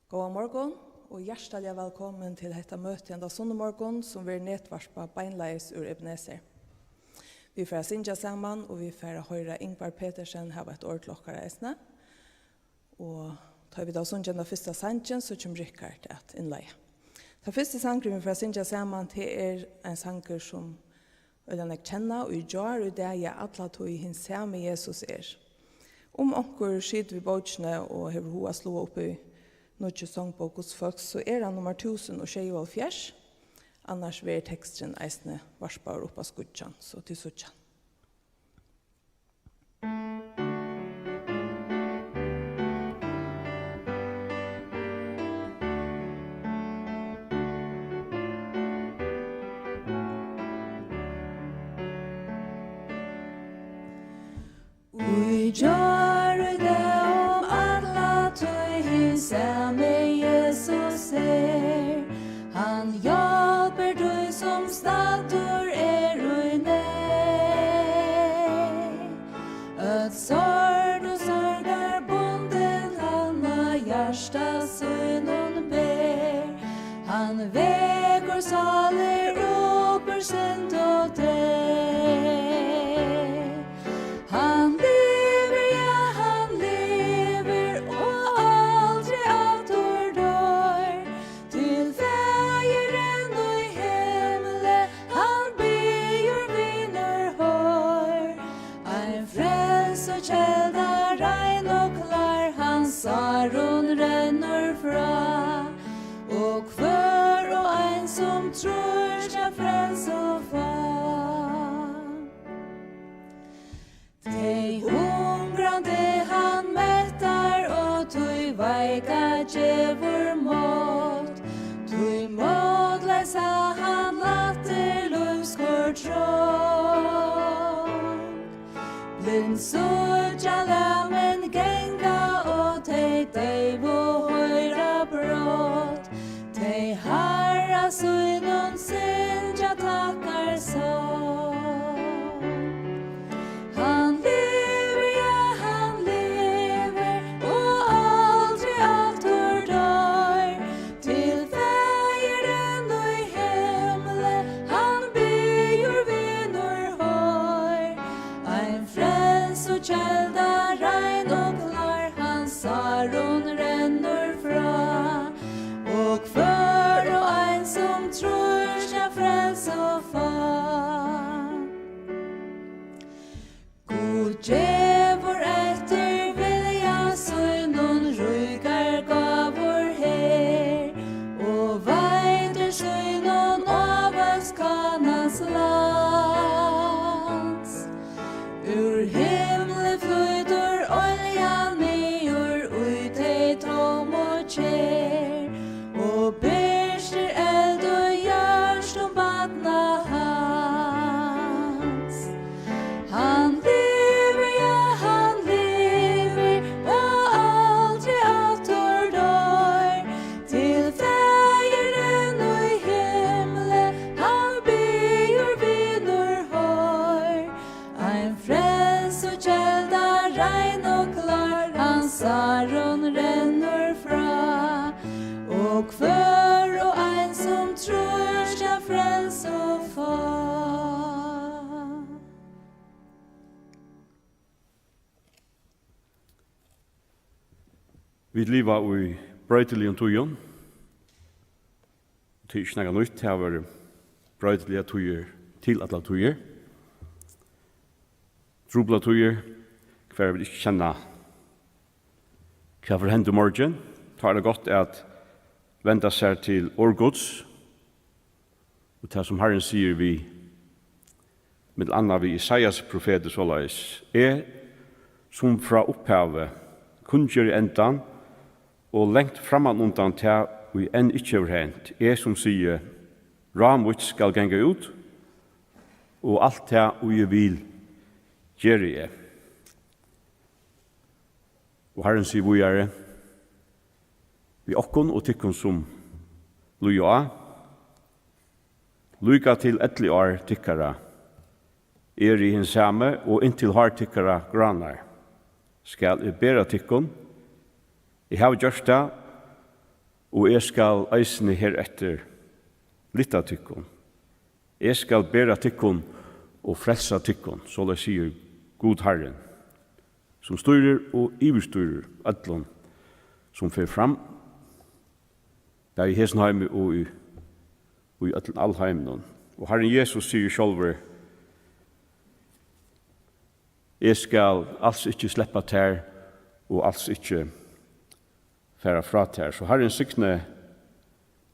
God morgon og hjertelig velkommen til dette møtet enda sunnumorgon som vi netvarspa Beinleiðis ur Ebenezer. Vi får synge sammen og vi får høre Ingvard Petersen ha et år klokkere eisne. Og tar vi da synge den første sangen så kommer Rikard til innleie. Den første sangen vi får synge sammen til en sanger som den jeg kjenner og gjør og det jeg alle tog i hins samme Jesus Om onker skyter vi båtene og har hoa slå opp i Norge sångbok hos folk, så han nummer 1074. Annars vil teksten eisne varsbar opp av skudjan, så til sutjan. Han hjelper du som stator og nej. At sorg og sorgar bonden han av hjärsta sønnen ber. Han veker saler råper sent og deg. Han lever, ja han lever og aldri avtor dår. Til fägeren og i himle han byer viner hår. Ein frels og kjelda rein og klar han saron renner fra. Og hver og ein som tror skal frels og far. Tei hungrande han mättar og tui veika djevor mått. Tui mådleisa han latter luskor trång. Blind sudja lammen genga og tei deivo høyra brott. Tei harra sunnun synja takkar sång. Han lever, ja han lever og aldri avtor dår. Til fägeren og i himle han byer viner hår. Ein frels og kjelda rein og klar han saron renner fra. Og hver og ein som tror skal frels og far. God djevor etter vilja sønnen rykar gavor her. Og veider sønnen avas kanas lands. Ur himle flyter olja nyor ut ei tom og kjær. Og berster eld og gjørst om badna hans. Han lever, ja han lever og aldri avtor dår. Til fägeren og i himle han byer viner hår. Ein frels og kjelda rein og klar han saron renner fra. Og hver og ein som tror skal frels og far. Vi lever i brøytelige tøyen. Det er ikke noe nytt til å være brøytelige tøyer til alle tøyer. Trobla tøyer, hver vil ikke kjenne hva for hende morgen. Tar det godt at venda seg til årgods. Og det som Herren sier vi, med anna vi Isaias profeter såleis, som fra opphavet, kunngjør i endan, og lengt framan undan til vi enn ikkje har hent, som sier, ramut skal genge ut, og alt det vi vil gjøre jeg. Og Herren sier vi vi okkon og tykkon som luja, luka til etli år tykkara, i hins samme, og inntil har tykkara granar. Skal jeg bera tykkon, jeg har gjørst det, og jeg skal eisne heretter lytta tykkun. Jeg skal bera tykkun og frelsa tykkun, så det sier God Herren, som styrer og iverstyrer ætlun som fer fram, der i Hesenheim og i ætlun allheimen. Og Herren Jesus sier sjálfur, jeg skal alls ikke sleppa ter, og alls ikke færa fra ter. Så Herren sikne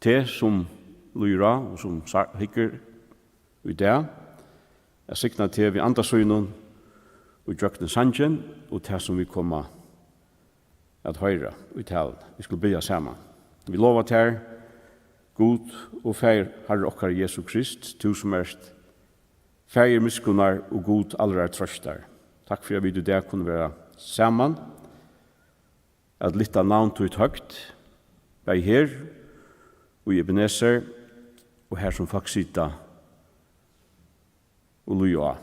te som lyra, og som hikker i det, jeg sikna te vi andasøgnen, og drøkne sangen, og det som vi kommer at høyre i talen. Vi skal bygge sammen. Vi lover til God og fær Herre okkar Jesu Krist, tu som erst fær miskunnar og God allra trøstar. Takk for at vi der kunne være sammen, at litt av navn tog høgt, bei her, og i Ebenezer, og her som faktisk sitter og luja.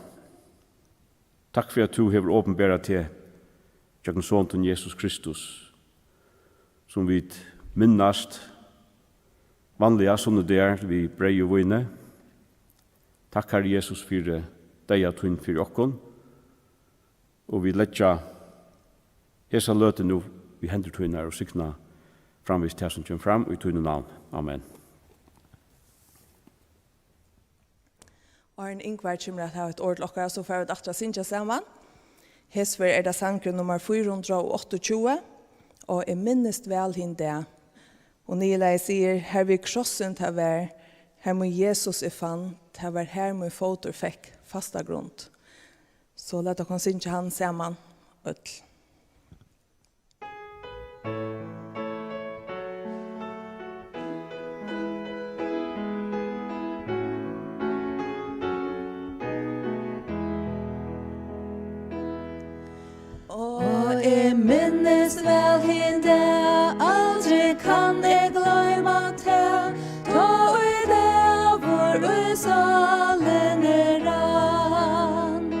Takk for at du har åpenbæret til Jakken Sonten Jesus Kristus, som vi minnast vanliga sunnudagar vi brei og vine. Takk Herre Jesus for deg og tøyn for okkon, og vi letja hesa løte nu vi hender tøynar og sykna framvis til som kjem fram og i tøyne navn. Amen. Arne Ingvard kommer at ha et ord til okkara, så får vi atra sinja saman. Hesver det sangren nummer 428, og jeg minnest vel hinde. Og Nilei sier, her vi krossen til vær, her må Jesus fann, til vær her må fotor fikk fasta grunn. Så lett oss synge han saman, ødel. Jeg minnes vel hinde, aldri kan jeg gløyma til, da i det hvor i salen rann.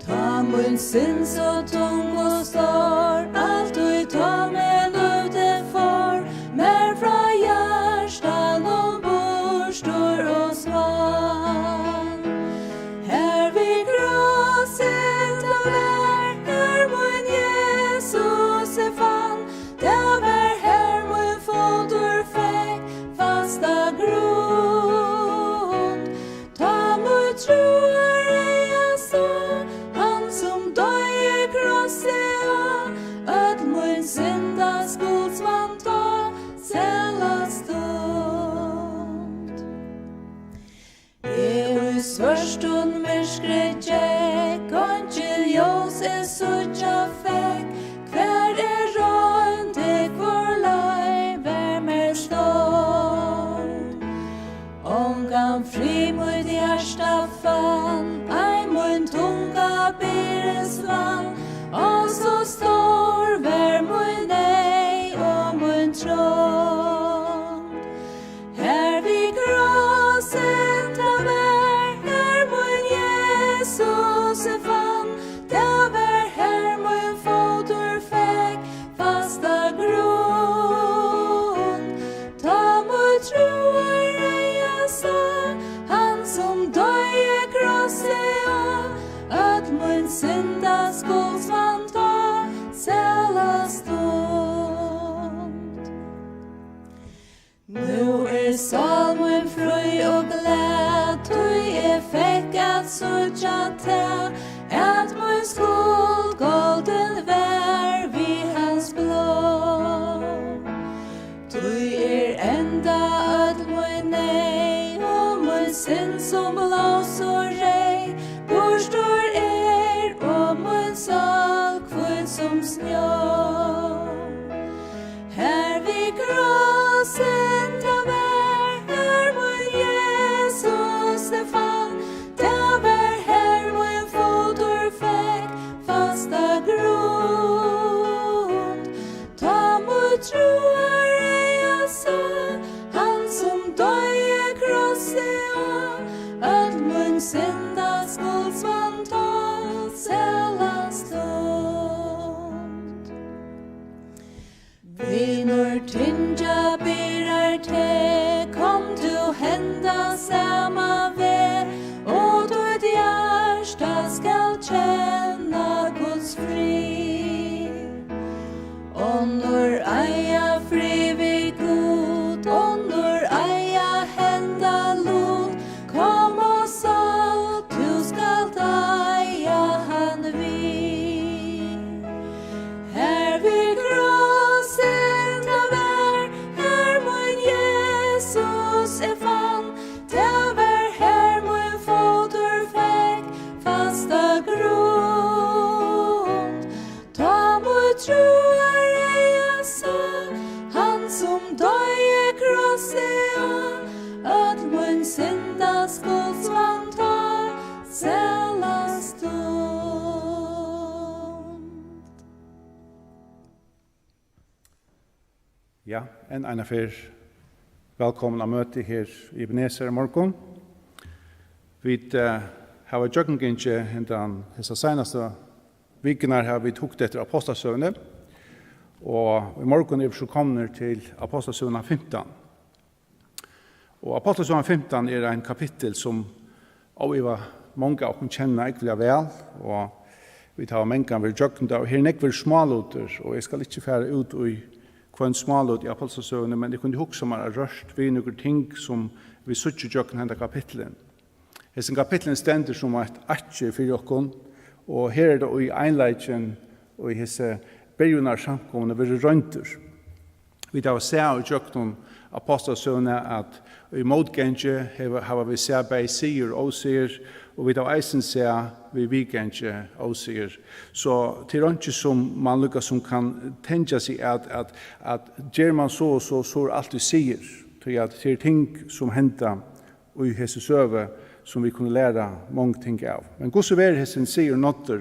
Ta mun sin så tung og stor, alt i ta min ute for, mer fra hjertan og borstor og svann. Her vi gråset av her mun Jesus fann, det var her mun fotor fikk fasta grunn. Ta mun troar jeg så, han som døy i krosset av, ød mun synda skuldsvann ta, sela stund. Jeg svørstund myrskret tjekk, og til ljós suttja fikk, hver rønt hvor lai vær mer stor. Ongan fri mot hjärsta fann, ei mun tunga bires vann, og så stor vær mun nei og mun trång. Her vi gråsen ta vær, her mun Jesus fann, det var her mun fotor fikk fasta grunn. Ta mun troar jeg så, han som døy i krosset av, at mun synda skuldsvann ta, sela stund. Nu salmen frøy og glad, tog jeg fikk at suttja til, at mun skuld golden vær vi hans blå. Tog enda at mun nei, og mun sin som blås og rei, borstor og mun sal kvød som snjå. Her vi gråsen ta vær, her mun Jesus fann, det var her mun fotor fikk fast skal kjenna Guds fri. Åndor eia fri vi god, åndor eia henda lot. Kom og så, du skal eia han vi. Her vi krossen ta vær, her mun Jesus fann. Ta vær her mun fotur fekk, fasta grund. Ta mun troar eia så, han som døye krosset, at mun synda skuldsvann ta, sela stund. Ja, en affär. Velkommen av møte her i Ebenezer i morgen. Vi har vært jøkkengengi hindan hessa senaste vikene har vi tukt etter Ápostlasøgani. Og i morgen er vi så kommet til Ápostlasøgan 15. Og Ápostlasøgan 15 er en kapittel som mange av oss kjenner ikke vel, og vi tar mange ved jøkken og her er ikke småluter, og jeg skal ikke fære ut i kvann smålut i Ápostlasøgani, men jeg kunne huske om det rørst ved noen ting som vi suttje jøkken henne kapittelen. Hessen kapittelen stender som et atje for jokken, og her er det i einleitjen og i hesse begynner samkomne ved røynter. Vi tar se av jøkken Ápostlasøgani at i motgenge har vi se bei sier og sier, og vi tar eisen se vi vikenge og sier. Så til ikke som man lukkar som kan tenke seg at gjør man så er alt vi sier. Til at det er ting som henter i hese søve som vi kunne lære mange ting av. Men hvordan er hessen sier notter,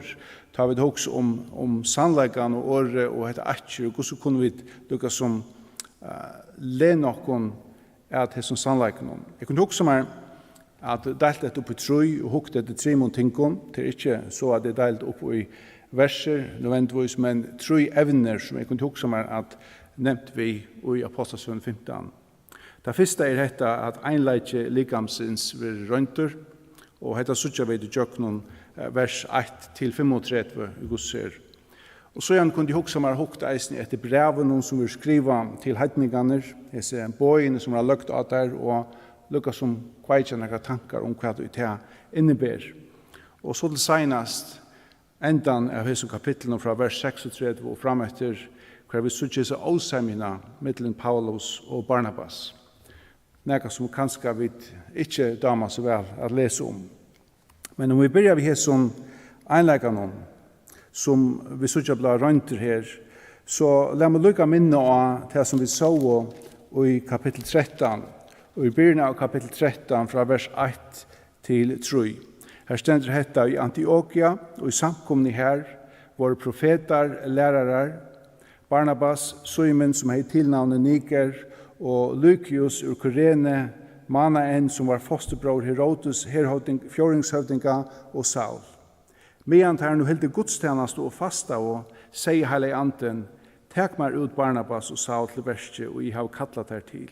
tar vi det også om sannleggen og året og etter atjer, og hvordan kunne vi lukke som le noen at hessen sannleggen. Jeg kunne også mer at delt det opp i trøy og hukte etter 3 tingene, det er ikke så at det er delt opp i verser nødvendigvis, men trøy evner som jeg kunne huske meg at nevnt vi i Ápostlasøgan 15. Det første er dette at einleitje likamsins ved røynter, og dette suttja vi til jøknen vers 1-35 i gusser. Og så igjen kunne de huske meg hukt eisen etter breven som vi skriva til heidninganer, disse bøyene som har løgt av der, og lukka som kveitja nekka tankar om hva det inneber. Og så til senast, endan av hese kapitlene fra vers 36 og fram etter, hva vi suttje seg åsemina mittelen Paulus og Barnabas. Nekka som kanskje vi ikke damer så vel at lese om. Men om vi byrjar vi hese som einleikanon, som vi suttje bla røynter her, så la meg lukka minne av det som vi så i kapittel 13, og i byrjun av kapittel 13 fra vers 1-3. Her stender hetta i Antiokia og i samkomni her var profetar, lærarar, Barnabas, Simon som hei tilnavnet Niger, og Lukius ur Kyrene, Manaen som var fosterbror Herodes, fjordingshøvdinga og Saul. Medan her nu hilde gudstjeneste og fasta og sier heile anden, tek meg ut Barnabas og Saul til verste, og jeg har kallat her til.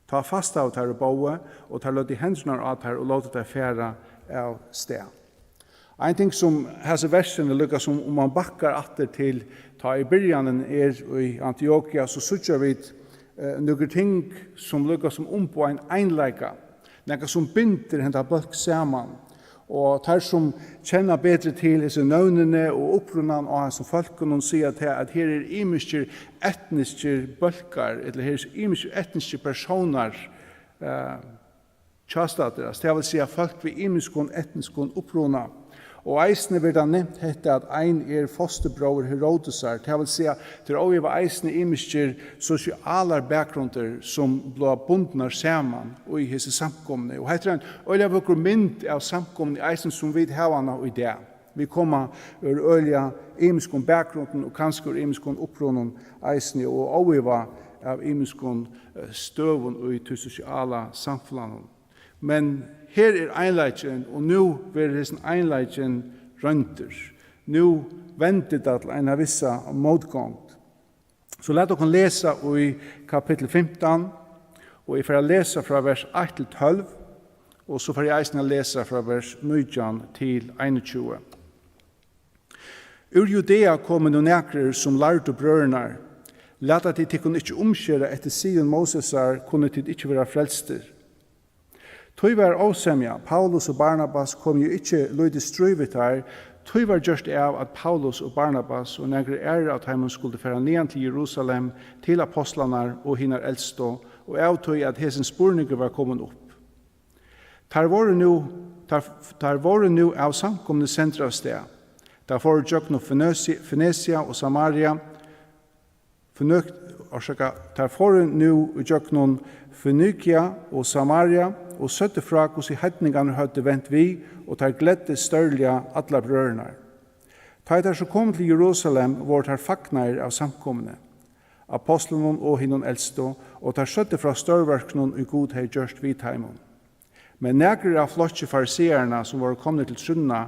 Ta fasta av her og boe, og ta løt i hendene av her og låt det færa av sted. En ting som hese versene lykkes som om man bakkar atter til ta i byrjanen i Antiokia, så sutjar vi noen ting som lykkes som på en einleika, noe som binder henne bølg saman, og tar som kjenner bedre til disse nøvnene og opprunnan av hans folkene og sier at her er imiske etniske bølgar, eller her er imiske etniske personer kjastater, det vil si at folk ved imiske etniske opprunna. Og eisne vil da nevnt hette at ein fosterbror Herodesar, det vil si at det er eisne imiske sosialer bakgrunder som blir bundnar saman i hese samkomne. Og heter en øyla vokre mynd av samkomne eisne som vi har i det. Vi kommer ur øyla imiske bakgrunden og kanskje ur imiske opprunnen eisne og øyla av imiske støvun og i sosiala samfunnet. Men her er einleitjen, og nu vil hessen einleitjen røynter. Nu venter det til en av vissa motgångt. Så let dere lese i kapittel 15, og jeg får lese fra vers 1-12, Og så får jeg eisne lese fra vers 19 til 21. Ur Judea kom no nekrer som lærte brødrenar. Lata at de kunne ikke omskjere etter siden Mosesar, kunne de ikke være frelster. Tøy var avsemja, Paulus og Barnabas kom jo ikke løyde strøyvet her, tøy var gjørst av at Paulus og Barnabas og negre ære at heimen skulle fære ned til Jerusalem, til apostlanar og hinnar eldstå, og av tøy at hesen spurninger var kommet opp. Tar våre nu av samkomne sentra av sted. Der får jøkno Fenecia og Samaria, der får nu jøkno Fenikia og Samaria, og søtte fra hos i heitningene hadde vent vi, og tar gledde størlige alle brødrene. Ta der så kom til Jerusalem, hvor tar faknar av samkomne. Apostlene og hinnon eldstå, og tar søtte fra størverkene i god hei gjørst vidheimon. Men nægre av flotje fariseerne som var kommet til sunna,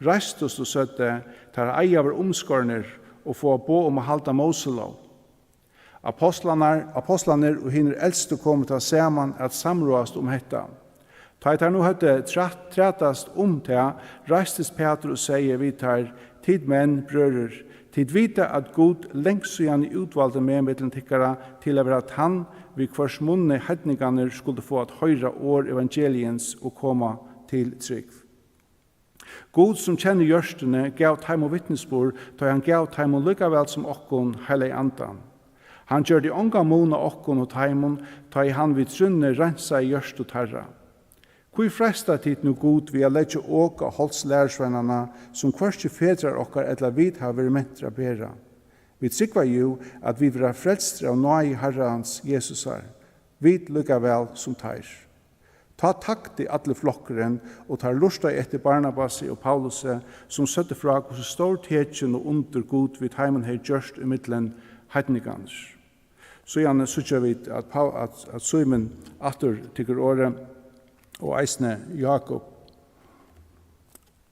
reistes og søtte, tar eia var omskårner og få bo om å halda Moselov. Apostlaner og hinner eldste kom til saman at samråast om hetta. Ta etter nå hadde trætast om til, reistes Peter og sier vi tar, tid menn, brører, tid vite at God lengst siden i utvalgte medmiddelen tikkara til å være at han vid hvers munne hedninganer skulle få at høyre år evangeliens og komme til trygg. God som kjenner gjørstene gav teim og vittnesbord, da han gav teim og lykkavel som okkon heile andan. Han gjør de unga mona okkon og teimon, da han vid trunne rensa i gjørst og tarra. Hvor fresta tid nu god vi a legge åka holds lærersvennerne som hverst fedrar okkar etla vid har vært mentra bera. Vi tryggva jo at vi vil ha frelstre av nøy Herrans Jesusar. Vi lukka vel som teir. Ta takk til alle flokkeren og tar lusta etter Barnabas og Paulus som søtte fra hos stor tegjen og under god vid heimen hei gjørst i middelen heitnigans. Så gjerne sutja vi at Simon atter tykker året og eisne Jakob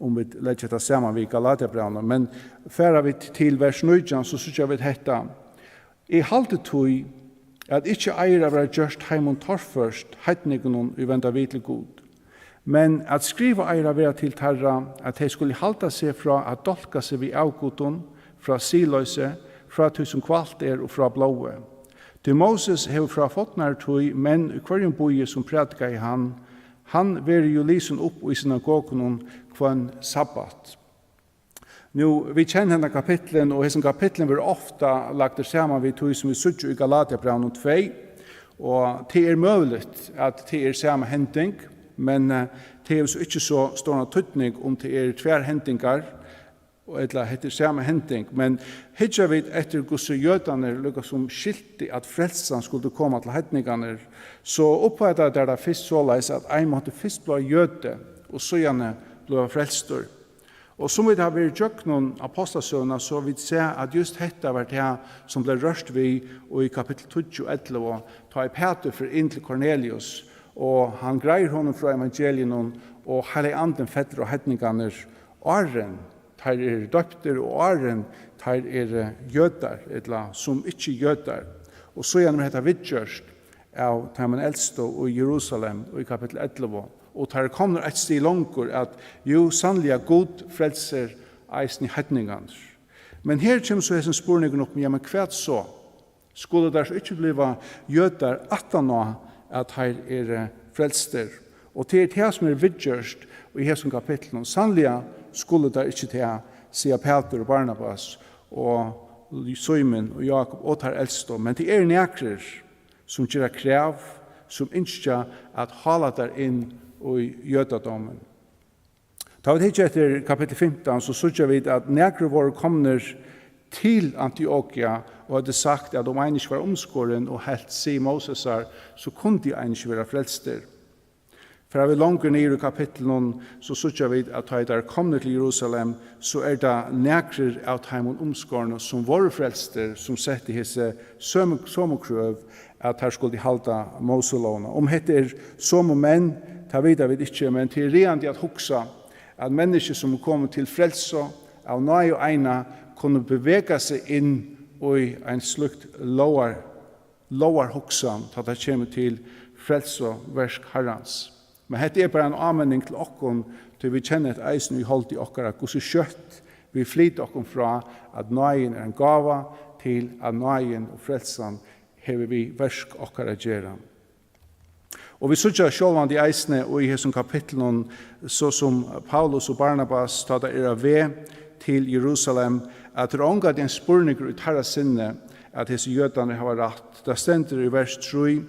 vi legger det sammen vi Galaterbrevene. Men færa vi til vers 9, så sutja vi dette. I halte tog at ikke eier av gjørst heimon torførst heitnigon i venda vid til god. Men at skriva eier av til tarra at de skulle halta seg fra at dolka seg vid avgodon, fra siløse, fra tusen kvalt og fra blåe. Til Moses hev fra fotnar tog, men i hverjum boie som prædika i han var jo lysen opp i synagogen kvann sabbat. Nu, vi kjenner henne kapitlen, og hessen kapitlen var ofta lagt sammen vi tog som vi suttet i Galaterbrevene 2, og det er mulig at det er samme hending, men det er ikke så stor tydning om det er tver hendingar, eller heter samme hending, men hittar vi etter gosse jødane lukka som skilti at frelsan skulle komme til hendingane, så oppvæta det fyrst såleis at ein måtte fyrst bli jøde, og så gjerne bli frelstor. Og som vi har vært gjøkt noen ápostlasøguna, så vi ser at just dette var det som ble rørst vi og i kapittel 20-11, ta i Peter for inn til Cornelius, og han greier honom fra evangelien og hele anden fetter og hendingane, åren, tar døpter og åren, tar jødar, eller som ikke jødar. Og så gjennom dette vidgjørst av Taman Eldstå og Jerusalem og i kapittel 11, og tar kommer et sted langer at jo sannelig god frelser eisen i hedningans. Men her kommer så hessen spurningen opp, ja, men hva så? Skulle der så ikke bliva jødar atana at her frelster? Og til det som vidgjørst og i hessen kapitlen, sannelig skulle der ikke til sier Peter og Barnabas og Simon og Jakob og tar eldstå, men det nekrer som gjør krev, som ønsker at hala der inn og jødadommen. Da vi ikke etter kapittel 15, så sørger vi at nekrer våre kommer til Antiokia og hadde sagt at om en ikke var omskåren og helt sier Mosesar, så kunne de en ikke være frelster. For vi langer ned i kapitlen, så sørger vi at da de kommer til Jerusalem, så det nekrer av heimen omskårene som våre frelster, som setter hese sommerkrøv, at her skulle de halda Moselåna. Om heter som menn, ta videre vi ikke, men til rent at huksa, at mennesker som kommer til frelse av nøy og eina, kunne bevega seg inn i en slukt lovar huksan, til det kommer til frelse og versk herrans. Men dette bare en anmenning til okkon, til vi kjenner et eisen vi holdt i okkara, hvordan kjøtt vi flyter okkon fra at nøyen en gava til at nøyen og frelsan hever vi versk okkara gjerra. Og vi sutja sjálvandi eisne og i hesson kapitlen så som Paulus og Barnabas tada ved til Jerusalem at det ångat en spurninger ut herra sinne at hese jødane har rett. Det stender i vers 3,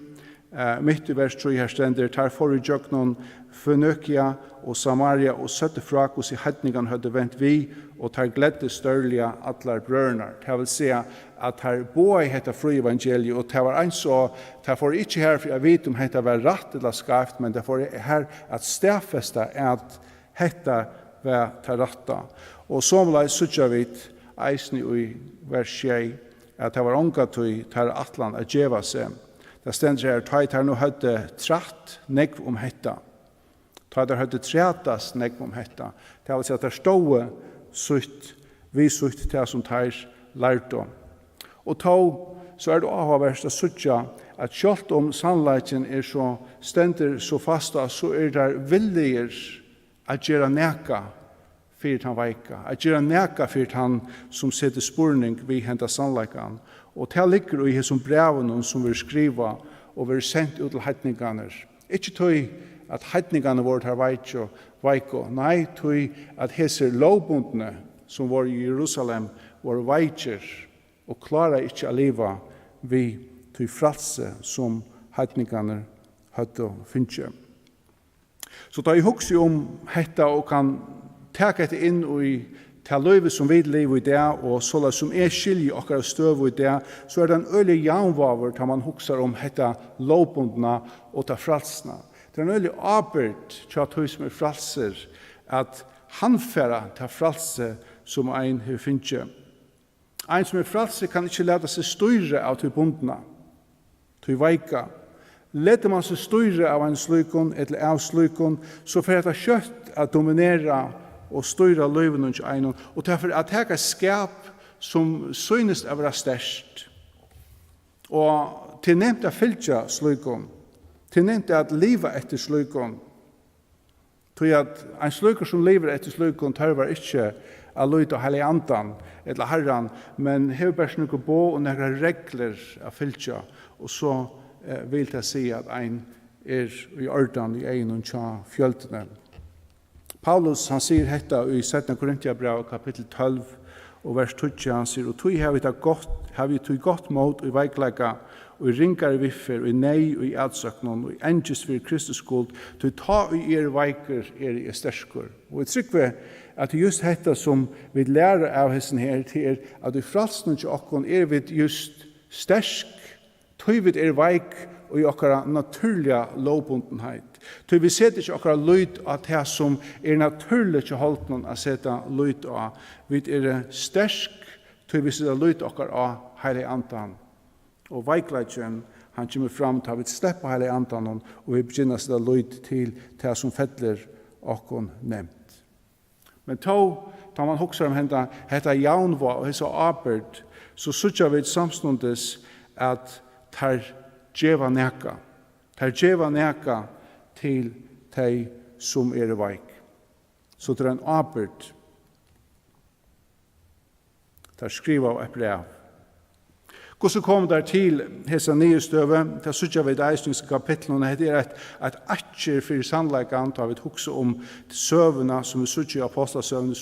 mitt i vers 3 her stender tar for i jøknon Fønøkia og Samaria og søtte frakos i hedningan høyde vent vi og tar gledde størlige atlar brørnar. Det vil si at her boi hetta fri evangeliet og det var en så det får ikke her for jeg vet om hetta var rett eller skaft men det får her at stedfesta at hetta var ta ratta. Og som lai sutja vit eisni i vers 6 at det var onga tui tar atlan a djeva seg. Det stender her tar tar no høyde tratt negv om hetta. Ta der høyde trætas negv om hetta. Det vil si at det stod sutt, vi sutt til som tar lærte. Og ta så det avhverst å suttja at selv om sannleiken så stender så fasta, så det viljer at gjøre neka for han veika. At gjøre neka for han som setter spurning vi henta sannleikan. Og det ligger i hesson breven som vi skriva og vi sendt ut til heitninganer. Ikke tøy at heitninganer vårt har veiko. Nei, tøy at heser lovbundne som var i Jerusalem var veikjer og klara ikke å leva vi tøy fralse som heitninganer hadde finnje. Så da jeg husker om hetta og kan taka det inn i til løyve som vi lever i det, og så som skilje okkar støv i det, så det en øyelig jaunvaver til man husker om hetta lovbundna og ta fralsna. Det en øyelig arbeid til at som fralser, at han færa ta fralse som ein har finnje. Ein som fralser kan ikke lete seg støyre av til bundna, til veika. Leter man seg støyre av en slukon, eller av slukon, så får det kjøtt at dominera og støyra løyven og einon, og derfor at heka skap som synest av være størst. Og til nevnt at fylgja slukon, til nevnt at liva etter slukon, til at en slukon som lever etter slukon tørver ikke a løyta heilig andan, eller herran, men hever bare snukka bo og nekra regler a fylgja, og så vil jeg si at ein i ordan i einon tja fjöldene. Paulus han sier hetta i 17 Korintiabrev kapittel 12 og vers 20 han sier og tog har vi tog godt mot i veikleika og i ringare viffer og i nei og i adsøknon og i engest for Kristus skuld tog ta i veiker i sterskor. Og jeg trykker at just hetta som vi lærer av hessen her til at i fralsen til okkon vi just stersk tog vi veik og i okkara naturliga lovbundenheit. Så vi setter ikke okkara lyd av det som naturlig til holden å sette lyd av. Vi stersk, så vi setter lyd okkara av heilig andan. Og veikleitjen, han kommer fram til at vi slipper heilig andan, og vi begynner å sette lyd til det som fettler okkon nevnt. Men da man hokser om henne, hette jaunva og hette arbeid, så sutja vi samståndes at tar djeva neka. Tar djeva neka til de som veik. Så det en arbeid. Der skriver av et brev. Hvordan kom der til hese nye støve? Det sutja vi i Eisningska kapitlen, og det et atjer for sannleikan, da vi hukse om søvna som vi sutja i Ápostlasøgani,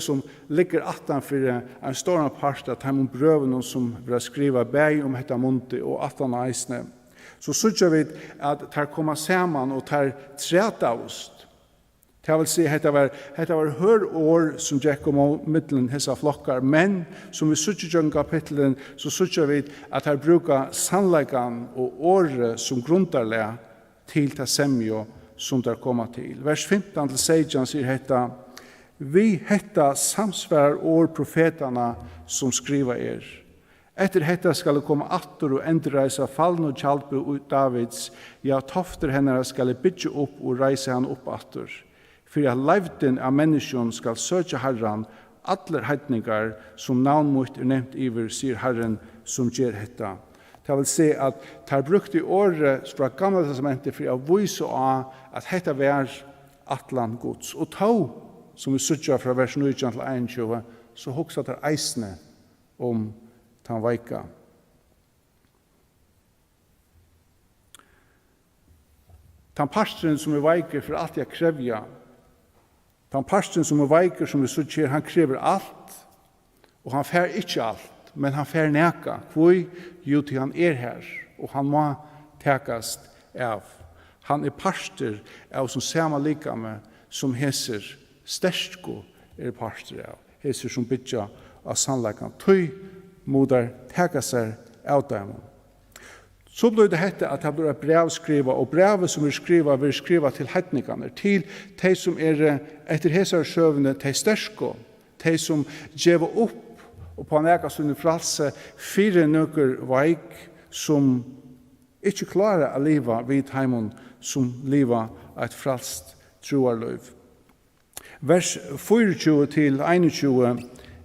som ligger atan for en stor part av de brøvene som vi skriva bæg om hetta munti og atan eisne. Så sutja vi at tar komma saman og tar trætaust. Det vil si, hetta var hør år som gikk om middelen hessa flokkar, men som vi sutja i kapitlen, så sutja vi at her bruka sannleikan og året som grundarlega til ta semjo som der koma til. Vers 15-16 sier hetta, vi hetta samsvarar år profetarna som skriva Etter hetta skal det komme atter og endreisa fallen og kjaldbu ut Davids, ja, tofter henne skal bytje opp og reise han opp atter. For at leivden av menneskjon skal søke Herren, atler heitningar som navnmot nevnt iver, sier Herren som gjør hetta. Det vil si at de brukte året fra gamle testamentet for å vise av at dette var atlan Guds. Og ta, som vi sutja fra vers 9 til 21, så hoksa der eisne om den veika. Den pastoren som er veiker for alt jeg krevja, den pastoren som er veiker som vi sutja, han krever alt, og han fer ikke alt. Men han fer neka, hvor jo til han er her, og han må tekast av. Han er pastor av som samme likame som heser stersko er pastor av. Heser som bytja av sannleikan. Tøy modar tekast seg av dem. Så blir det hette at det blir et brev skriva, og brevet som vil skriva til heitnikane, til de som er etter heser sjøvene, til stersko, de som djever opp og på en eka stund fralse fire nøkker veik som ikke klarer å leve vid heimon som leva et fralst troarløyv. Vers 24 til 21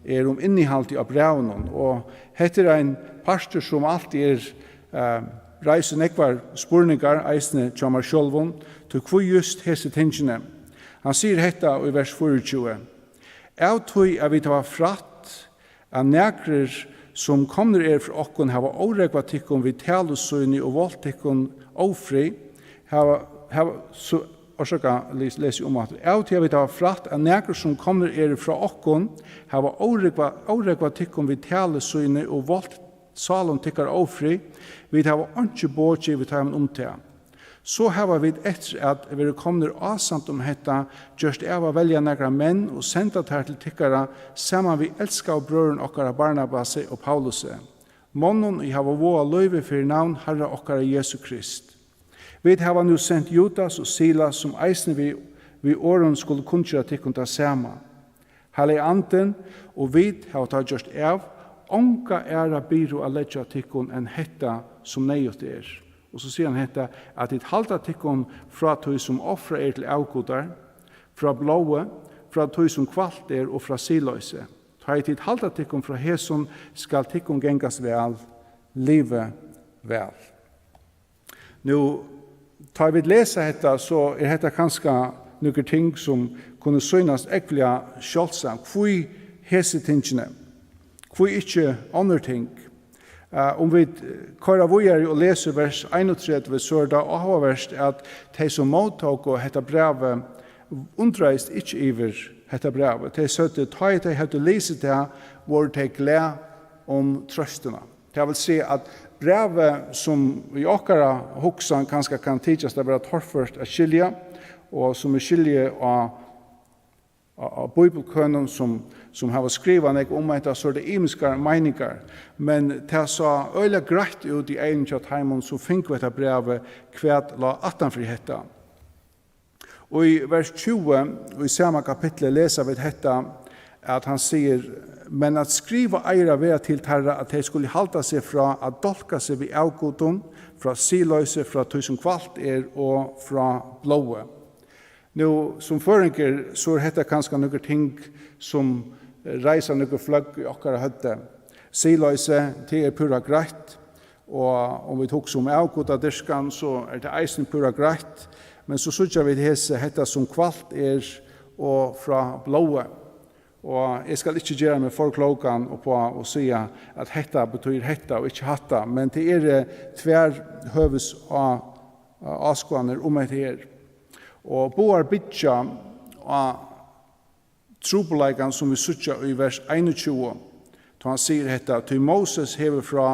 er om innehalt av brevnen, og heter en pastor som alltid reiser nekvar spurningar eisne tjamar sjolvun til hvor just hese tingene. Han sier hetta i vers 24. «Av tog er vi ta fratt at nekrer som kommer fra okkon hava åregva tikkun vi talusøgni og vold tikkun ofri, lese om at av til vi tar fratt at nekrer som kommer fra okkon hava åregva tikkun vi talusøgni og vold salon tikkar ofri, vi hava ikke båtje vi tar en omtida. Så har vi etter at vi kommer asamt om hetta, gjørst av å velge nekra menn og senda her til tikkara, saman vi elskar av brøren okkara Barnabas og Paulus. Månen i hava våa løyve for navn Herre okkara Jesu Krist. Vi hava nu sendt Judas og Silas som eisne vi åren skulle kunnkjøre tikkun ta sama. Halle anten, og vi hava ta gjørst av, onka æra byrå a letja tikkun enn hetta som neiot er. Og så sier han hetta at det halta tikkun fra tøy som offra til avgodar, fra blåe, fra tøy som kvalt og fra siløyse. Tøy tid halta tikkun fra heson skal tikkun gengas vel, live vel. Nå, tar vi lesa hetta, så hetta kanskje noen ting som kunne synast ekvelig sjølsam. Hvor hese tingene? Hvor ikke andre ting? Om vi kører videre og leser vers 31, så er det avhverst at de som mottok og hette brevet undreist ikke iver hette brevet. De søtte, ta i de hette lese det, hvor de gled om trøstene. Det vil si at brevet som vi okkara hoksan kanskje kan tidsast det være torførst av skilje, og som er skilje av bibelkønnen som har skrivet nek om etter, så er det imiskar meiningar. Men det sa øyla greit ut i egen kjatt heimon, så fikk vi etter brevet kvært la atanfri hetta. Og i vers 20, og i samme kapitlet, leser vi hetta, at han sier, men at skriva eira vera til terra, at de skulle halta seg fra at dolka seg vid avgodum, fra siløyse, fra tusen kvalt og fra blåe. Nå, som føringer, så er dette kanskje noen ting som reiser noen fløgg i okkara høtte. Siløyse, det pura greit, og om vi tok som avgod av dyrskan, så er det eisen pura greit, men så sykja vi dette som kvalt og fra blåe. Og jeg skal ikke gjøre meg for klokan på å si at dette betyr dette og ikke hatta, men det er tver høves av avskåner om et her. Og boar bytja av trobeleikene som vi sutja i vers 21, da han sier dette, til Moses hever fra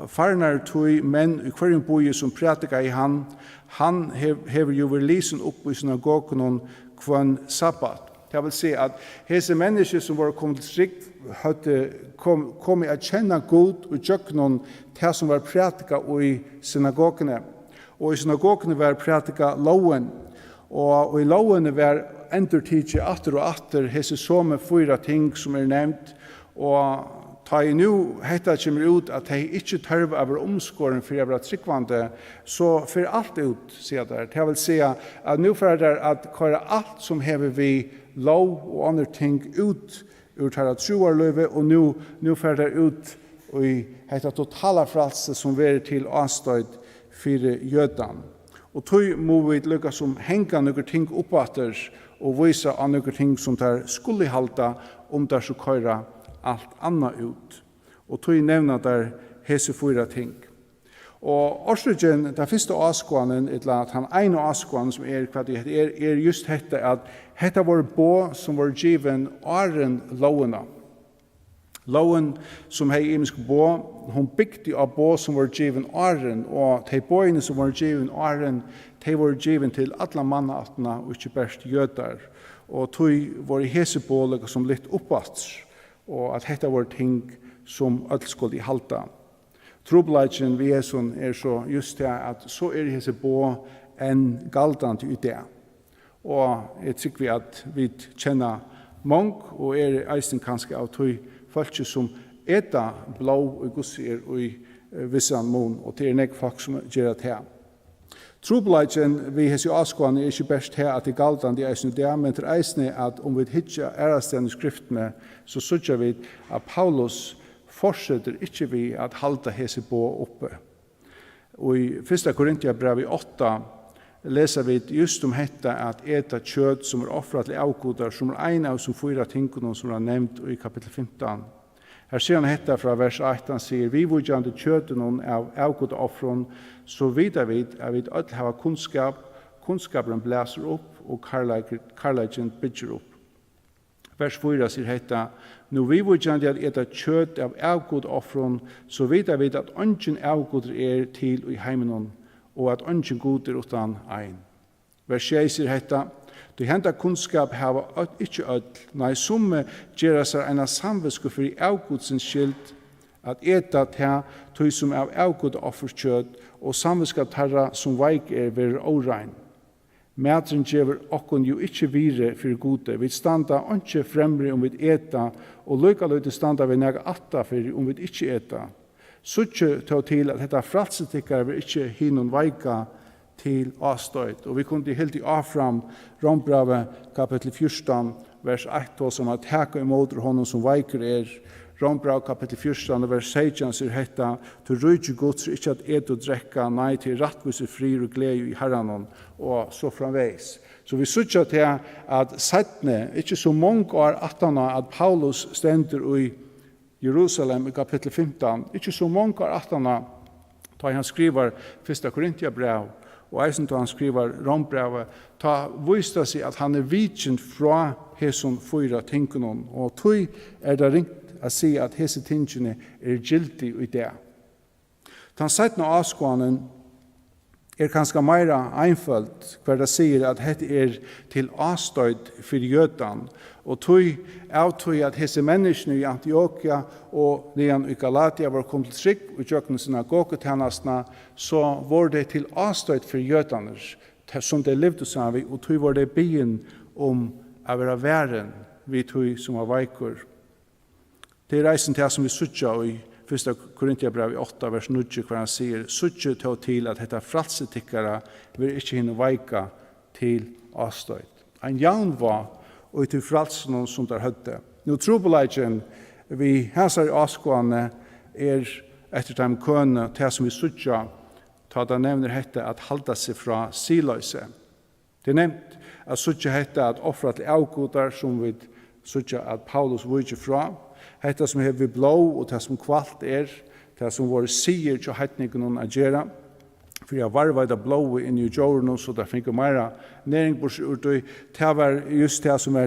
farnar tog menn i hverjum boi som pratika i han hever jo vært lisen opp i synagogen kvann sabbat. Det vil si at hese mennesker som var kommet til strik hadde kommet å kjenne god og tjøkken til som var pratika i synagogene. Og i synagogene var pratika loven. Og i lovene var endurtidje atter og atter hese som 4 ting som er nevnt. Og ta i nu hetta kommer ut at de ikke tørv av omskåren for å være tryggvande, så for alt ut, sier det. Det vil si at nu for det at køyre alt som hever vi lov og andre ting ut ur tæra troarløyve, og nu for det ut og i hetta totala fralse som verer til avstøyd for jødan. Og tog må vi lukka som henga noen ting oppatter og vise av noen ting som der skulle halda der så køyra alt annet ut. Og tog nevna der hese 4 ting. Og årsryggen, den første avskånen, at han ene avskånen som hva det er just dette, at dette var bå som var given åren lovene. Loven som hei imisk bå, hun bygde av bå som var given åren, og de båene som var given åren, de var given til alle mannaatene, og ikke best jøder. Og tog var i hese bå som litt oppvatt, og at dette var ting som alle skulle halda. Trobladjen vi sånn så just det at så hese bå en galdant i det. Og jeg tykker at vi kjenner mange, og eisen kanskje av tog folk som eta blå og gussier og i vissan mån, og det nek folk som gjør det her. Trobladjen vi hese avskående ikke best her at det galdant i eisen i det, men til eisen at om vi hittar ærastene skriftene, så sørger vi at Paulus fortsetter ikke vi at halda hese på oppe. Og i 1. Korintiabrev 8 leser vi just om dette at eta kjøtt som offret til avgodar, som en av som 4 tingene som nevnt i kapittel 15. Her ser han dette fra vers 8, han sier, vi vujande kjøtten av avgodaroffron, så vidar vi at vi alle har kunnskap, kunnskapen blæser opp, og karlagen bygger opp. Vers 4 sier dette, nu vi vujande at eta kjøtt av avgodaroffron, så vidar vi at ungen avgodar til i heimenon, og at ungen goder utan ein. Vers 6 sier dette, du henta kunnskap hava ikkje ødel, nei somme gjera seg ena samvisko for i avgodsens skyld, at eta ta tog som av avgodaofferskjøtt, og samviska tarra som veik ver orein. Matren gjever okkon jo ikkje vire for gode, vi standa ikkje fremre om vi eta, og lykka løyde standa vi nega atta for om vi ikkje eta. Suttje tog til at dette fralsetikkar vil ikkje hinon veika til avstøyt. Og vi kunne helt i avfram Rombrave kapittel 14, vers 8, som at heka imot honom som veiker Rombrave kapittel 14, vers 16, sier hetta, du rydde gods ikkje at et og drekka, nei til rattvise fri og glede i herranon, og så framveis. Så vi sutja til at settne, ikkje så mange år attana at Paulus stender i Jerusalem i kapittel 15, ikkje så mange år attana, da han skriver 1. Korintiabrev, og eisen da han skriver Rombrevet, ta viste seg at han vikjent fra hesson 4 tingene, og tog det ringt å si at hese tingene gildig i det. Den settende avskånen kanskje mer einfølt, hver det sier at dette til avstøyd for jødan, og tog at hese menneskene i Antioquia og nian i Galatia var kommet til trygg og gjøkken synagogotjenestene, så var det til avstøyd for jødaner, som de levde sammen, og tog var det byen om å være væren, vi tog som var veikur. Det reisen til som vi sutja i 1. Korintiabrev 8, vers 9, hvor han sier, sutja tog til at dette fralsetikkere vil ikke hinne veika til avstøyd. En jaun var og til fralsen som der hødde. Nå trobeleggjen vi hæsar i avskående etter dem kønne til som vi sutja, ta da nevner hette at halda seg fra siløyse. Det er nevnt at sutja hette at offra til avgodar som vi sutja at Paulus vujje fra, hette som hever blå og det som kvalt det som våre sier til heitningen å gjøre, for jeg varvaida blåi inn i jorden, så det fikk meira næring bort det var just det som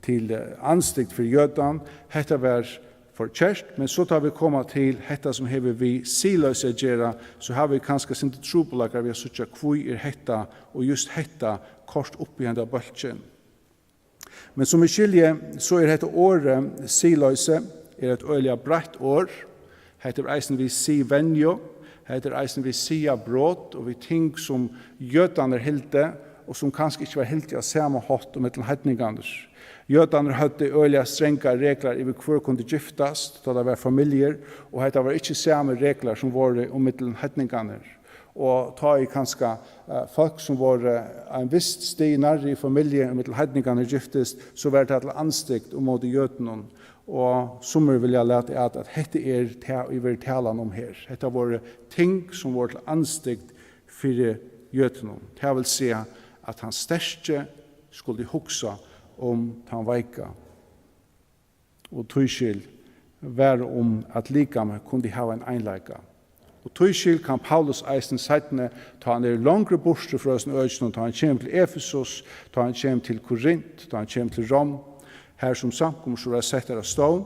til anstikt for jødan, hette var for kjærst, men så tar vi komma til hette som hever vi siløse gjøre, så har vi kanskje sint trobelager vi har suttet kvui hetta, og just hetta kort opp i enda bølgen. Men som vi skiljer, så dette året siløse, et øyelig brett år, heter eisen vi si venjo, heter eisen vi sia brot, og vi ting som jødane hilde, og som kanskje ikke var hilde av samme hatt og mellom heitninganders. Jødane hadde øyelig strenga regler i hver kunne giftast, da det var familier, og det var ikke samme regler som var om mellom heitninganders. Og ta i kanskje folk som var en viss sti nærre i familie, og mittel heidningene giftest, så var det til anstikt og mot jøtenen. Og sommer vil jeg lete at dette vi vil tale om her. Dette var ting som var til anstikt for jøtenen. Det vil si at han største skulle huksa om han veika. Og tøyskild være om at likame kunne ha en einleika. Og tøyskild kan Paulus eisen seitene ta han langere borste fra oss øyne, ta han kjem til Efesus, ta han kjem til Korint, ta han kjem til Rom, her som samkommer så er sett av stål,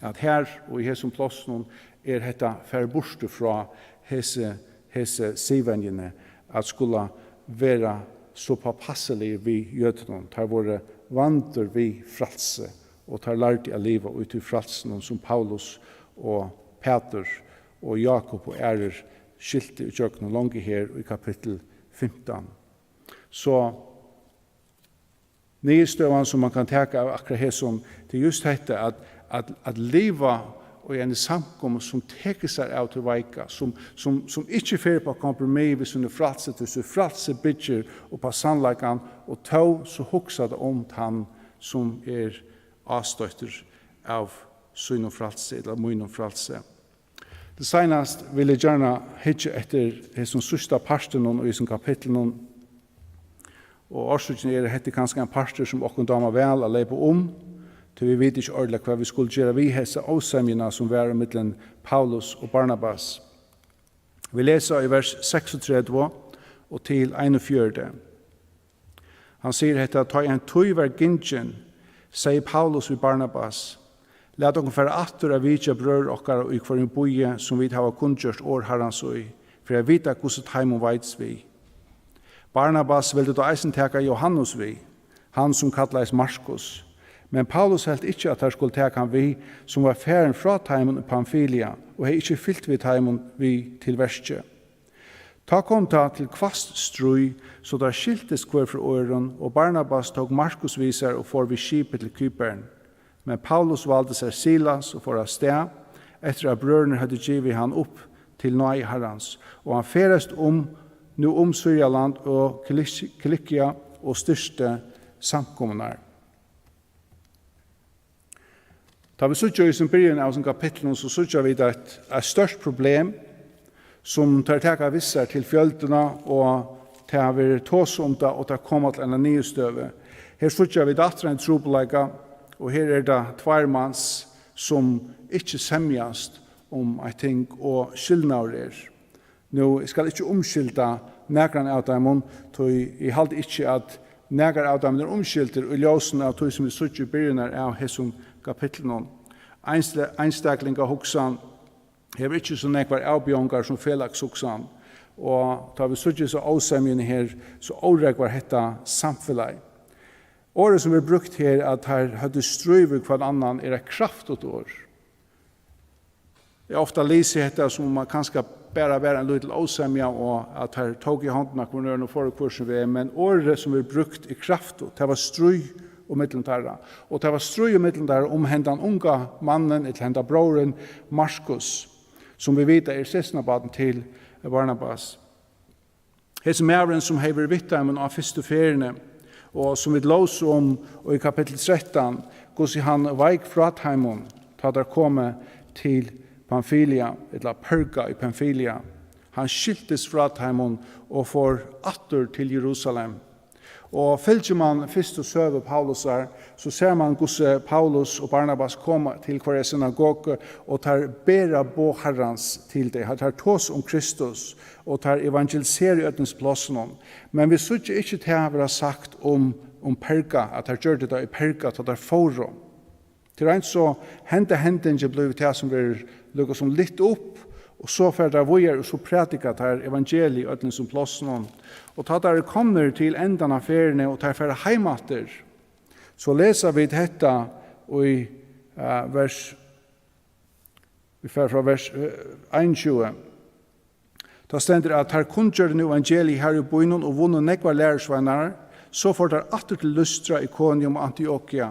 at her og i hessom plåsen dette færre borste fra hese sivenjene, at skulle være så påpasselig vi jødene, tar våre vandrer vi fralse, og tar lærte av livet ut i fralsen som Paulus og Peter og Jakob og skilte i kjøkken langt her i kapittel 15. Så nyestøven som man kan teka av akkurat her som det just dette at liva og en samkom som teker seg av til veika, som ikke fer på kompromiss hvis hun fralse til så fralse bygger og på sannleikan og så hoksa det om han som avstøtter av synum fralse eller mynum fralse. Det senast vil jeg gjerne hitje etter det som sørste parten og i sin kapittel og årsøkene hette kanskje en parter som åkken damer vel å leve til vi vet ikke ordentlig hva vi skulle gjøre vi hese avsemjene som var mellom Paulus og Barnabas. Vi leser i vers 36 og til 41. Han sier hette at ta en tøyver gingen, sier Paulus ved Barnabas, lat dere fære atter av vidtja brør okkar og hver en boie som vi har kunngjørst år herrans og for jeg vet hvordan heimon veits vi. Barnabas ville da eisen teka Johannes vi, han som kallais Markus. Men Paulus helt ikke at han skulle teka han vi som var færen fra teimen i Pamfilia og hei ikke fyllt vi teimen vi til verste. Ta kom ta til kvast strui så der skiltes kvar fra øren og Barnabas tog Markus visar og får vi skipet til Kypern. Men Paulus valgte seg Silas og får av sted etter at brødene hadde givet han opp til Nøy Herrans og han ferest nu Syrjaland og Kilikia og største samkommunar. Da vi sutja i sin byrjen av sin kapitlen, så sutja vi det et størst problem som tar teka visser til fjöldena og til å være tås om det og til å komme til en nye støve. Her sutja vi det en trobeleika og her det tvermanns som ikke semjast om ei ting og skyldnaurer. Nå, jeg skal ikke omskylda nægran av dem, jeg halte ikke at nægran av dem omskylder og ljøsen av tog som vi sutja i byrjen av hessom kapitlen. Einstakling av hoksan hever ikke så nekvar avbjongar som felaks hoksan. Og da vi sutja så avsemjene her, så avregvar hetta samfellag. Året som vi brukt her, at her hadde strøyver hver annan, et kraftot år. Jeg ofta lyser hetta som man kanskje bare være en liten avsemja, og at her tog i hånden av hverandre og for kursen vi men året som vi brukt i kraftot, det var strøy og mittlentarra. Og det var strøy og mittlentarra om hendan unga mannen, et hendan broren Markus, som vi vet søskenbarn til Barnabas. Hese mævren som hever vittarmen av første feriene, og som vi lås om og i kapittel 13, hvordan han veik fra Taimon, da der komme til Pamfilia, eller Perga i Pamfilia. Han skiltes fra Taimon og får atter til Jerusalem. Og fylgjer man først og søve Paulus her, så ser man hvordan Paulus og Barnabas kommer til hver synagoge og tar bera på herrans til det. Han tar tås om Kristus og tar evangeliserer i ødens plassen. Men vi synes ikke til å være sagt om Perga, at han gjør det da i Perga, at det er forum. Til rent så hendingen ble det som vi lukket som litt opp, og så fer der vojer og så prædika der evangeliet ødlen som plassen. Og ta der kommer til endan av feriene og tar fer heimater. Så leser vi dette i vi fer fra vers 21. Da stender at her kunngjør den evangeliet her i bøynen og vunnet nekvar lærersvenner, så får der atter til Lystra, Iconium og Antiochia.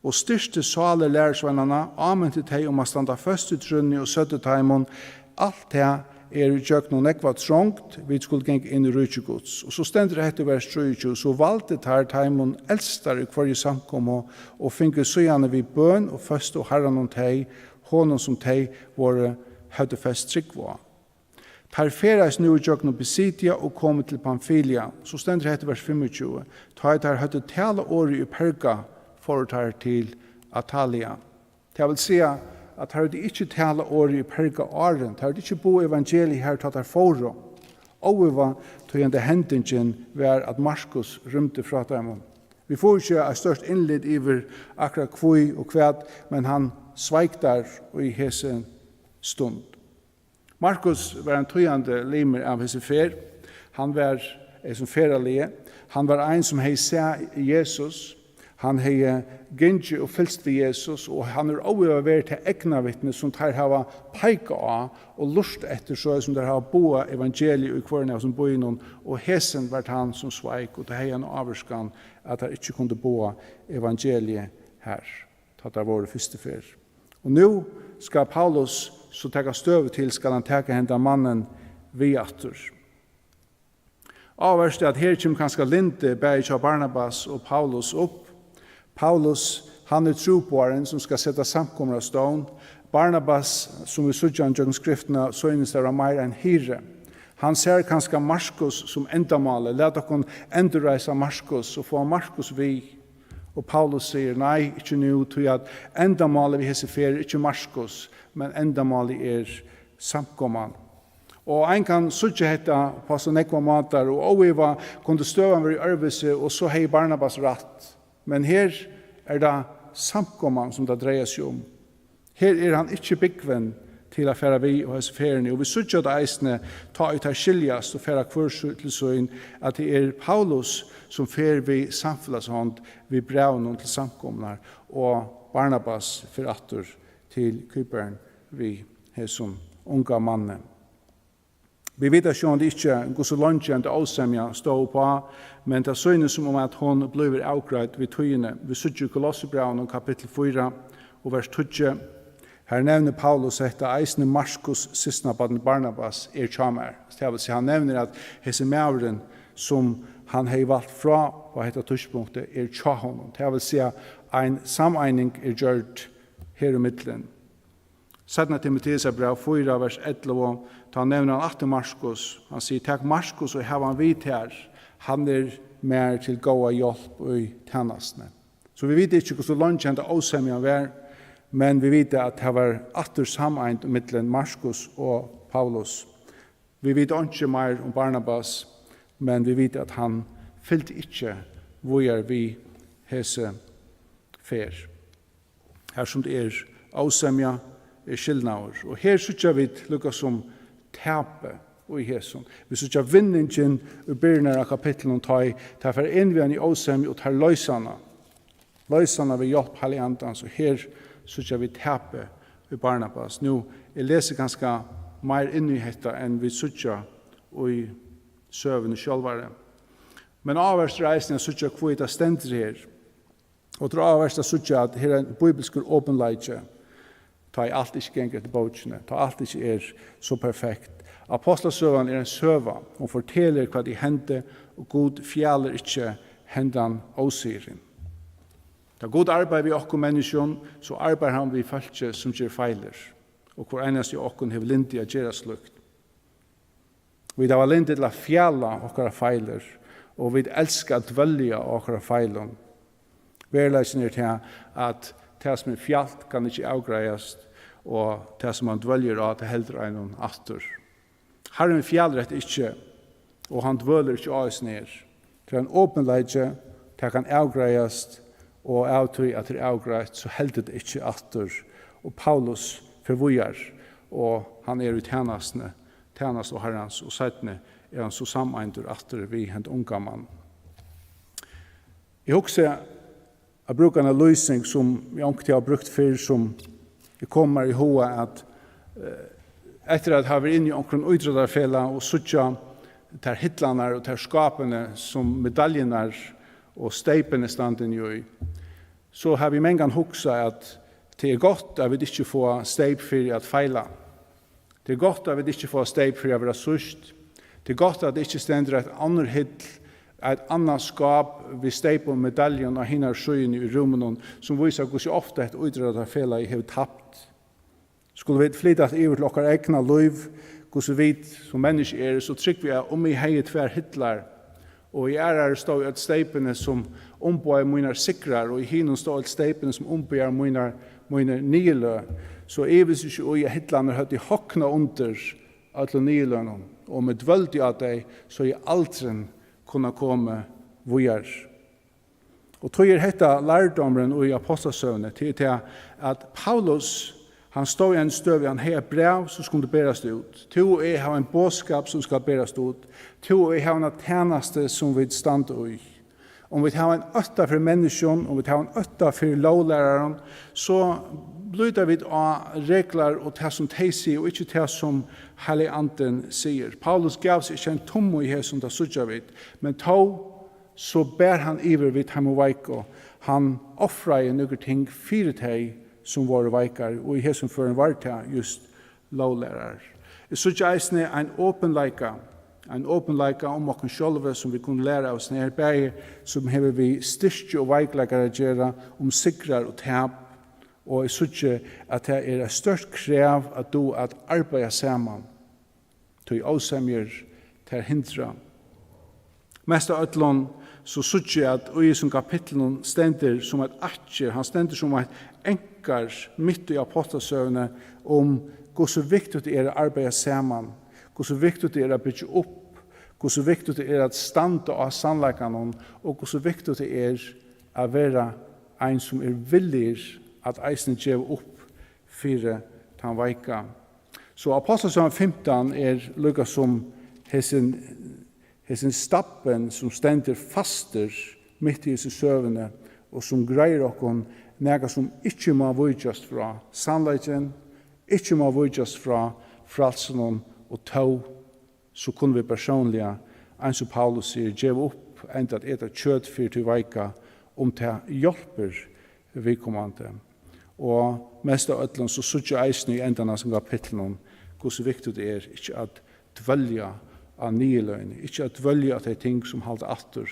Og styrste sale lærersvennerne, amen til teg om å standa først i trunni og søtte taimon, alt det i kjøkken og nekva trångt, vi skulle genge inn i rydtjegods. Og så stender det etter vers 23, så valgte tar taimon eldstar i hver samkom og finke søgjane vid bøn og først og herran om teg, hånden som teg våre høyde fest trikva. Tar feras nu i kjøkken og Pisidia og kom til Pamfilia. Så stender det etter vers 25, tar høyde tale året i Perga for tar til Atalia. Det vil si at her de ikke tale året i Perga åren, her de ikke bo evangeliet her tatt her foro. Oiva tog hendingen var at Markus rymte fra dem. Vi får ikke et størst innlitt iver akkurat kvui og kvæd, men han sveik der og i hese stund. Markus var en tøyande limer av hese fer. Han var en som feralige. Han var en som hei se Jesus. Han hei gynnsi og fylst ved Jesus, og han også vært til egna vittne som tar hava peika av og lust etter så som der hava boa evangeliet i kvarne som boi noen, og hesen vært han som sveik, og det hei han averskan at han ikke kunde boa evangeliet her. Tatt av våre første fer. Og nå skal Paulus så teka støv til, skal han teka henda mannen vi atter. Avverst er at her kjem kanskje linte bæg av Barnabas og Paulus opp. Paulus, han tropoaren som skal sette samkommer av stån. Barnabas, som vi sutja i skriftene, så synes det var mer enn hyre. Han ser kanskje Markus som endamale. Let dere endreise Markus og få Markus vi. Og Paulus sier, nei, ikke nå, tog at endamale vi hese fer, ikke Markus, men endamale samkommer. Og ein kan sutja hetta på så nekva matar, og oiva kunde støvan være i øvelse, og så hei Barnabas ratt. Men her det samkomman som det dreier seg om. Her han ikke byggven til å fære vi og hans ferien. Og vi sutja det eisne ta ut her skiljast og fære kvarsutlesøyn at det Paulus som fer vi samfunnshånd vi brevnen til samkomnar og Barnabas for atter til Kypern vi som unga mannen. Vi vet ikke om det ikke går så langt enn det avsemja stod på, men det synes som om at hun blir avgreit ved tøyene. Vi sitter i Kolossebraun kapittel 4 og vers 20. Her nevner Paulus etter eisne Markus sysnabaden Barnabas tjamer. Det vil si han nevner at hese mævren som han har valgt fra på dette tørspunktet tjahonom. Det vil si en sameining gjørt her i middelen. Sedna Timotheus brev 4 vers 11, ta nevner han atter Markus. Han sier, takk Markus og hava han vidt her. Han mer til gåa hjelp i tennastene. Så vi vet ikke hvor så langt han det avsemmer var, men vi vet at det var atter sameind mittelen Markus og Paulus. Vi vet ikke mer om Barnabas, men vi vet at han fyllte ikke hvor vi hese fer. Her som det avsemmer, skillnaur. Og her sutja vi lukka som tape og i hesson. Vi sutja vinningen i byrjene av kapitlen og ta for innvian i åsemi og tar løysana. Løysana ved hjelp heilig andan, så her sutja vi tape i Barnabas. Nå, jeg leser ganske mer inn i hetta enn vi sutja og i søvende sjølvare. Men avverst reisene sutja kvita stendt her. Og til avverst sutja at her er en bibelskur åpenleitje. Ta alt ikke ganger til båtene, ta alt ikke så perfekt. Ápostlasøgan en søva, og forteller hva de hendte, og Gud fjallar ikke hendan åsirin. Da Gud arbeid vi okkur menneskjon, så arbeid han vi falskje som gjør feiler, og hvor eneste okkur hev lindig a gjera slukt. Vi da var lindig til a fjalla okkara feiler, og vi elskar at dvelja okkara feilum. Verleisen til at det som fjalt kan ikke avgreiast, og det som han dvelger av, det helder en atter. Herren fjaller etter ikke, og han dvelger ikke av oss ned. Det en åpenleidje, det kan avgreiast, og avtøy at det avgreit, så helder det ikke atter. Og Paulus forvujar, og han i tjenast og herrens, og seitne han så sameindur atter vi hent unga mann. Jeg husker jeg bruker en løsning som jeg ikke har brukt før, som jeg kommer i hoa at etter at jeg har vært inne i omkring utredarfela og suttja ter hitlanar og ter skapene som medaljenar og steipene standen jo i, så har vi mengan huksa at det godt at vi ikke får steip for at feila. Det er godt at vi ikke får steip for å være sørst. Det er godt at det ikke stender et annet hitt, et annet skap vi steip om medaljen og hinner sjøen i rommen som viser hvordan ofte et utrettet fela i har tapt. Skulle vi flytta til iver til okkar egna liv, hvordan vi som mennesker så trykker vi om vi heier tver hittlar, og i her står et steipene som ombøyer mine sikrar, og i hinnom står et steipene som ombøyer mine nylø. Så evis ikke og i hittlande høyt i hokna under alle nylønene, og med dvøldig av deg, så i aldren kunne komme vujar. Og tog hetta lærdomren og i Ápostlasøguni til at Paulus, han stod i en støv, han har brev som skulle berast ut. To har en bådskap som skal berast ut. To har en tjeneste som vi stand i. Om vi har en øtta for mennesken, om vi har en øtta for lovlæreren, så blyder vi av regler og det som de sier, og ikke det som Hellig Anden sier. Paulus gav seg ikke en tomme i her som det sørger vidt, men så ber han iver vidt ham og veik, og han offrer noen ting fire teg som var veikar, og i her som føren var til just lovlærer. Jeg sørger eisne en åpenleika om okken sjølve som vi kunne lære oss nær bæger, som hever vi styrke og veikleikere gjøre om sikrar og tap, og jeg sørger at det er et størst krev at du at arbeide sammen, til åsemjer, til hindra. Mest av øtlån, så sørger jeg at i som kapitlen stender som et atjer, han stender som et enkar midt i Ápostlasøguni om hvordan viktig det er å arbeide sammen, hvordan viktig det er å bygge opp, hvordan viktig det er å stande av sannleikene, og hvordan viktig det er å være en som er villig at eisen gjør opp fire den veika. Så Ápostlasøgani 15 er lykka som hessen stappen som stender faster midt i disse søvene, og som greier okkon nega som ikke må vujast fra sannleiken, ikke må vujast fra fralsen og tau, så kunne vi personlig, en som Paulus sier, gjev opp enda at eta kjøtt til veika om det hjelper vidkommande. Og mest av øtlen så sutja eisen i enda av kapitlen hvordan viktig det er ikke at dvelja av nye løgn, ikke at dvelja av de ting som halder atter,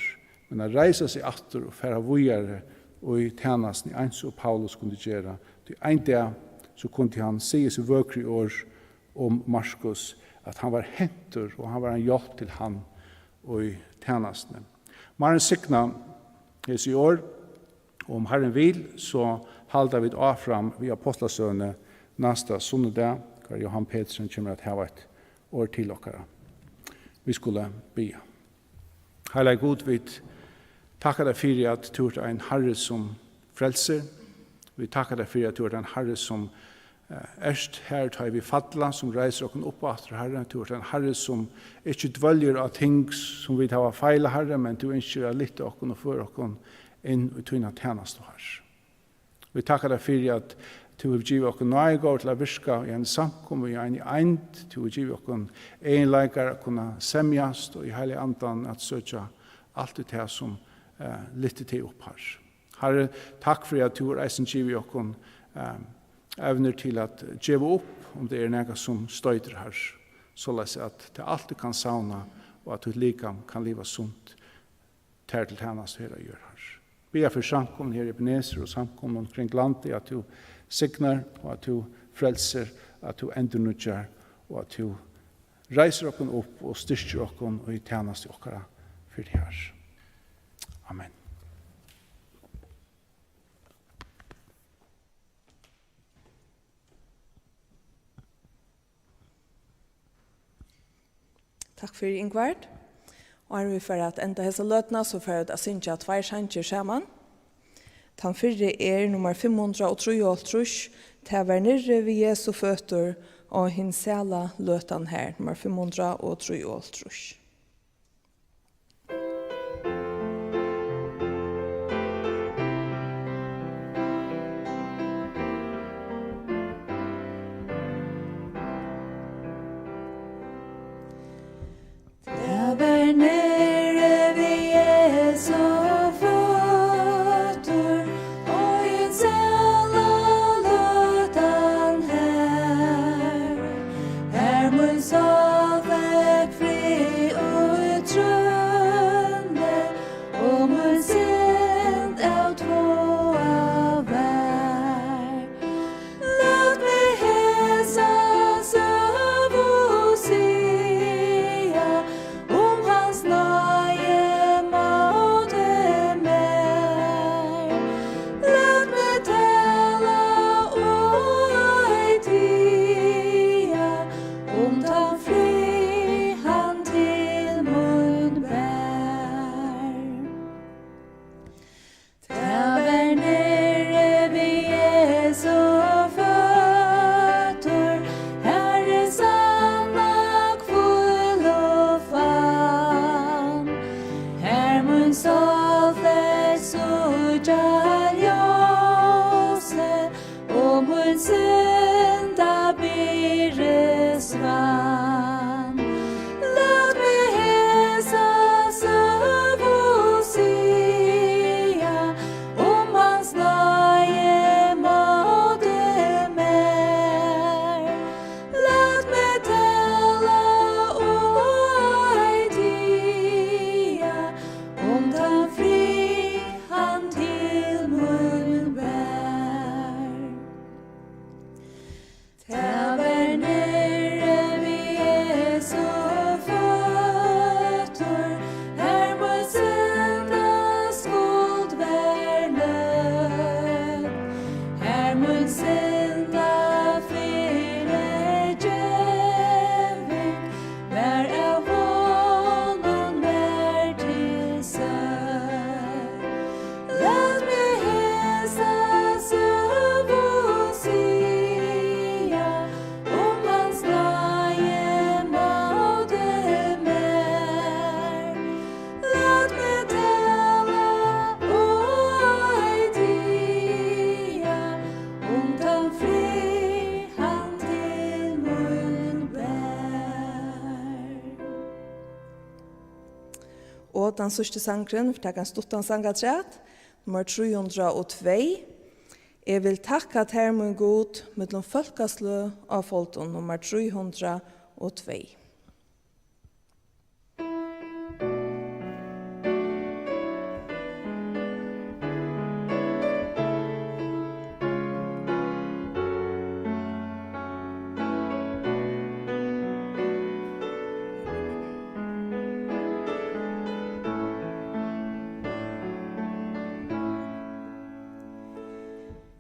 men at reisa seg atter og færa vujare og i tjenesten i eins og Paulus kunne gjøre. Til en dag så kunne han si seg vøkre år om Markus at han var hentur og han var en hjelp til han og i tjenestene. Maren sikna hos i år, og om Herren vil, så halder vi av fram ved Ápostlasøguni neste sunnudag, hvor Ingvard Petersen kommer til å ha et år til dere. Vi skulle be. Heilig God, vi takkar deg for at du er en herre som frelser. Vi takkar deg for at du er en herre som erst her tar vi fatla, som reiser oss opp og atter herre. Du er en herre som ikke dvelger av ting som vi tar feil herre, men du ønsker å lytte oss og føre oss inn i tøyna tjeneste her. Vi takkar deg for at du vil give oss nøye går til å virke i en samkom og i en eind. Du vil give oss egenleikere å kunne semjast og i heilig andan at søtja alt det som litt til opp her. Herre, takk for at du har eisen givet oss evner til at gjeve opp om det er noe som støyter her, så at det alltid kan sauna og at du likam kan leva sunt ter til tjenest her og gjør her. Be for samkommen her i Ebenezer og samkommen omkring landet, at du signar og at du frelser, at du endurnudjar og at du reiser opp og styrker oss og i tjenest til oss for det her. Amen. Takk for Ingvard. Og er vi for at enda hese løtene, så for at jeg synes at hver sanger sammen. Den fyrre er nummer 583, til å være nere ved Jesu føtter, og hins sela løtene her, nummer 583. Nere vid Jesu fötter och i sälla lötan här sinna fyrir djeving, vær av vonan vær til sær. Let meg hesa søvu sia, hans nage måte mer. Let meg tala og eidia, tan fri han til mun bær. Og den sørste sangren, for det er en stuttan sangatræt, nummer 302. Jeg vil takka til min god, mellom folkeslø av folton, nummer 302.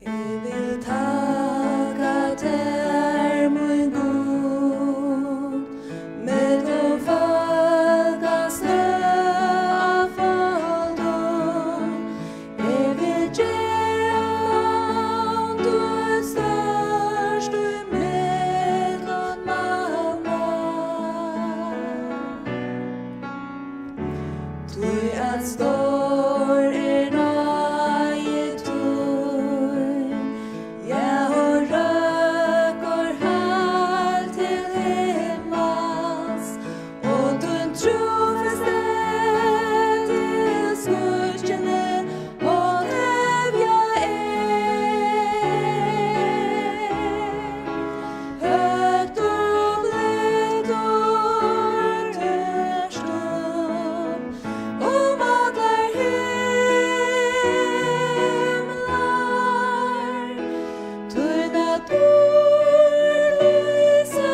Jeg vil takka til min god, mellom folkeslø av folton. Jeg vil gjøre du størst mellom manna. Du stor nøye tog, ja, og røkker helt til himmels, og du trofeste til skutjene, og evja høgt og blitt og tørst opp, om alle himlar, tøyna lysa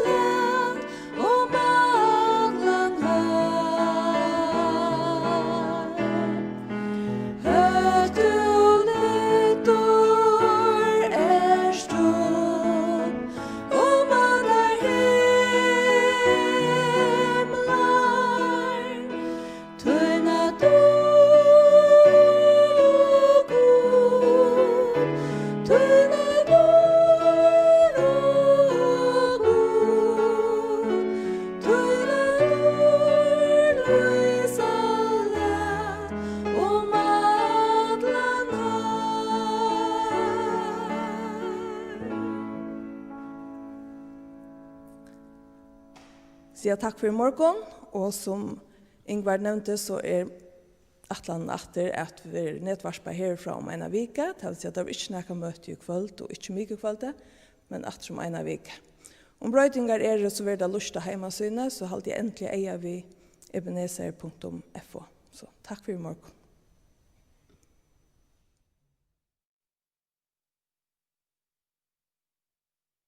land, om allan hav. Høgt og blitt og erst opp, om alle himlar, tøyna og god, tøyna og god, tøyna lysa land, om allan hav. Sier takk for i morgen, og som Ingvard nevnte, så atlan atter at vi netvarspa herfra om en vika, det vil si at det er ikke nekka møte i kvöld, og ikke mye kvöld, men atter om en vika. Om brøytingar så vil det lusta heimasynet, så halte jeg endelig eia vi ebenezer.fo. Så takk for i morgen.